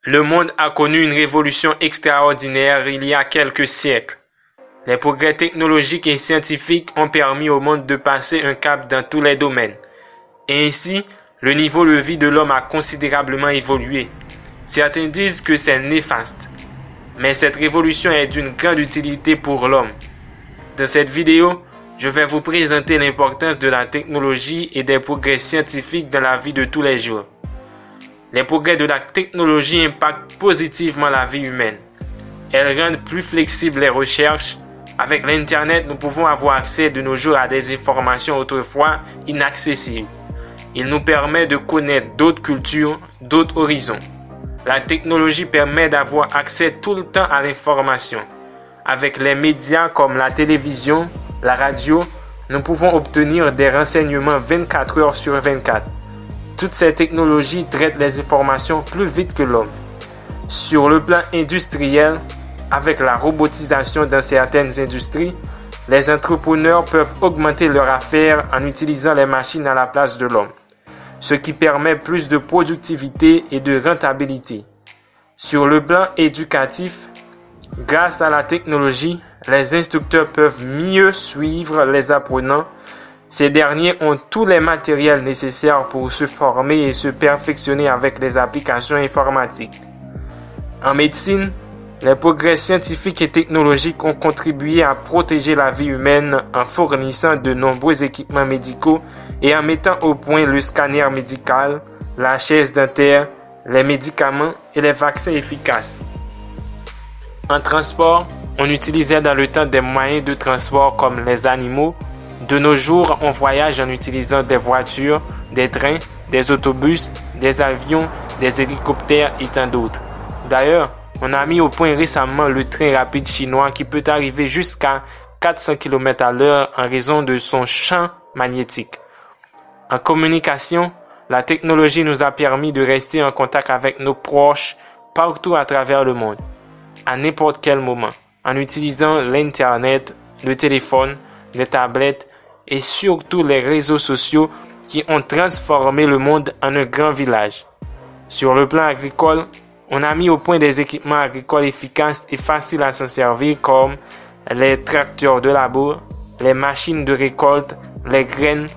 Le monde a connu une révolution extraordinaire il y a quelques siècles. Les progrès technologiques et scientifiques ont permis au monde de passer un cap dans tous les domaines. Et ainsi, le niveau de vie de l'homme a considérablement évolué. Certains disent que c'est néfaste. Mais cette révolution est d'une grande utilité pour l'homme. Dans cette vidéo, je vais vous présenter l'importance de la technologie et des progrès scientifiques dans la vie de tous les jours. Les progrès de la technologie impactent positivement la vie humaine. Elles rendent plus flexibles les recherches. Avec l'Internet, nous pouvons avoir accès de nos jours à des informations autrefois inaccessibles. Il nous permet de connaître d'autres cultures, d'autres horizons. La technologie permet d'avoir accès tout le temps à l'information. Avec les médias comme la télévision, la radio, nous pouvons obtenir des renseignements 24 heures sur 24. Toutes ces technologies traitent les informations plus vite que l'homme. Sur le plan industriel, avec la robotisation dans certaines industries, les entrepreneurs peuvent augmenter leurs affaires en utilisant les machines à la place de l'homme, ce qui permet plus de productivité et de rentabilité. Sur le plan éducatif, grâce à la technologie, les instructeurs peuvent mieux suivre les apprenants. Ces derniers ont tous les matériels nécessaires pour se former et se perfectionner avec les applications informatiques. En médecine, les progrès scientifiques et technologiques ont contribué à protéger la vie humaine en fournissant de nombreux équipements médicaux et en mettant au point le scanner médical, la chaise dentaire, les médicaments et les vaccins efficaces. En transport, on utilisait dans le temps des moyens de transport comme les animaux. De nos jours, on voyage en utilisant des voitures, des trains, des autobus, des avions, des hélicoptères et tant d'autres. D'ailleurs, on a mis au point récemment le train rapide chinois qui peut arriver jusqu'à 400 km à l'heure en raison de son champ magnétique. En communication, la technologie nous a permis de rester en contact avec nos proches partout à travers le monde, à n'importe quel moment, en utilisant l'Internet, le téléphone, les tablettes et surtout les réseaux sociaux qui ont transformé le monde en un grand village. Sur le plan agricole, on a mis au point des équipements agricoles efficaces et faciles à s'en servir comme les tracteurs de labour, les machines de récolte, les graines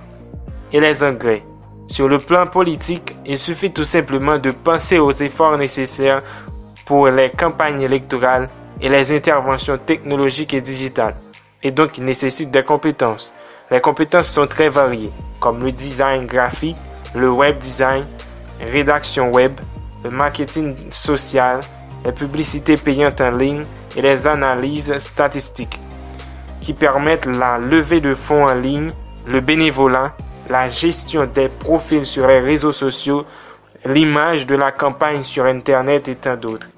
et les engrais. Sur le plan politique, il suffit tout simplement de penser aux efforts nécessaires pour les campagnes électorales et les interventions technologiques et digitales. Et donc, il nécessite des compétences. Les compétences sont très variées, comme le design graphique, le web design, rédaction web, le marketing social, les publicités payantes en ligne et les analyses statistiques qui permettent la levée de fonds en ligne, le bénévolat, la gestion des profils sur les réseaux sociaux, l'image de la campagne sur Internet et tant d'autres.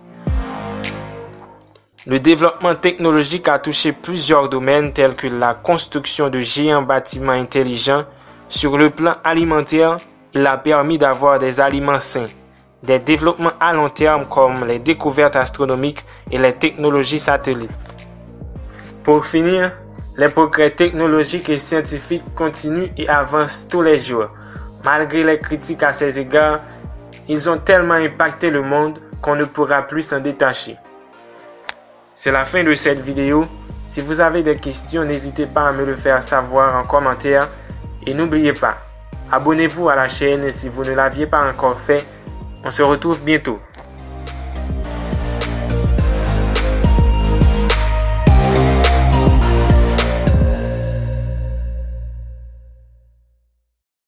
Le développement technologique a touché plusieurs domaines tels que la construction de géants bâtiments intelligents. Sur le plan alimentaire, il a permis d'avoir des aliments sains. Des développements à long terme comme les découvertes astronomiques et les technologies satellites. Pour finir, les progrès technologiques et scientifiques continuent et avancent tous les jours. Malgré les critiques à ces égards, ils ont tellement impacté le monde qu'on ne pourra plus s'en détacher. C'est la fin de cette vidéo. Si vous avez des questions, n'hésitez pas à me le faire savoir en commentaire. Et n'oubliez pas, abonnez-vous à la chaîne si vous ne l'aviez pas encore fait. On se retrouve bientôt.